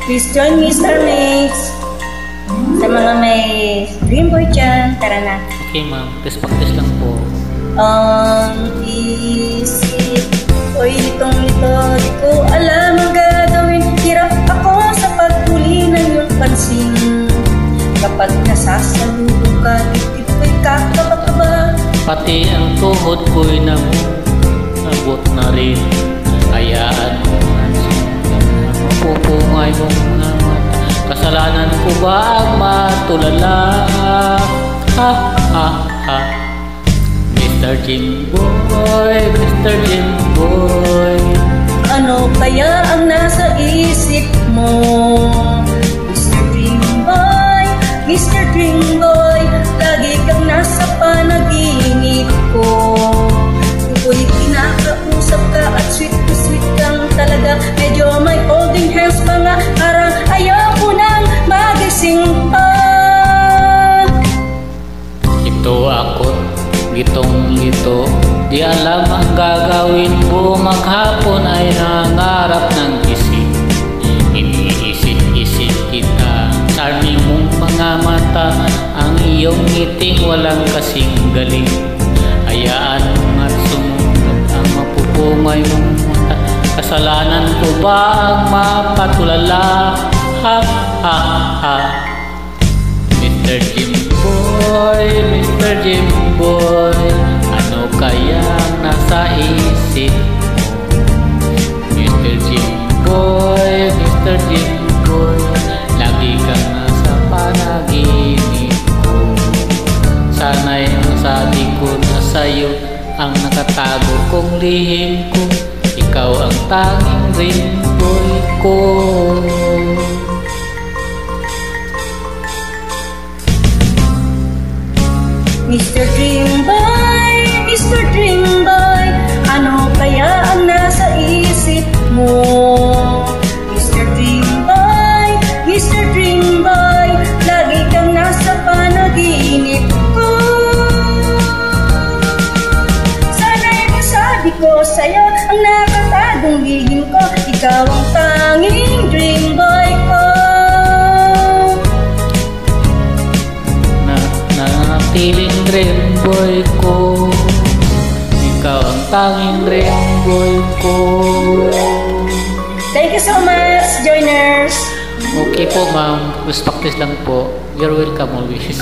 Please join me, Star Mates. Sa mga may dream boy dyan, tara na. Okay ma'am, practice lang po. Isip ko'y litong-lito, di ko alam ang gagawin. Hirap ako sa paghuli ng iyong pansin. Kapag nasasalubo ka, dibdib ko'y kakabakaba. Pati ang tuhod ko'y abot na rin. Hayaan mo man mapupungay mong mga mata. Kasalanan ko ba ang matulala? Ha ha ha. Mr. Jimboy, Mr. Jimboy, ano kaya ang nasa isip mo? Mr. Dreamboy, Mr. Dreamboy, lagi kang nasa panaginip ko. Ako'y kinakausap ka at sweet to sweet kang talaga. Medyo may holding hands pa nga, parang ayaw ko nang magising pa. ito ako, gitong-gito, di alam ang gagawin ko. Maghapon ay nangarap ng gising. Iniisip-isip kita, charming mong mga mata. Ang iyong ngiting walang kasing galing. Hayaan mo at sumunod ang mapupungay mong mata. Kasalanan ko ba ang mapatulala? Ha ha ha. Mr. Jimboy, Mr. Jimboy, ano kaya nasa isip mo? Mr. Jimboy, Mr. Jimboy, lagi kang nasa panaginip ko. Sana'y ang sabi ko na sa'yo ang nakatago kong lihim ko. Ikaw ang tanging rimboy ko. Mr. Dreamboy, Mr. Dreamboy, ano kaya ang nasa isip mo? Mr. Dreamboy, Mr. Dreamboy, lagi kang nasa panaginip ko. Sana'y masabi ko sa'yo ang nakatagong lihim ko. Ikaw ang tanging dreamboy ko. Natiling dreamboy ko, ikaw ang tanging dreamboy ko. Thank you so much, joiners. Okay po ma'am, practice lang po. You're welcome always.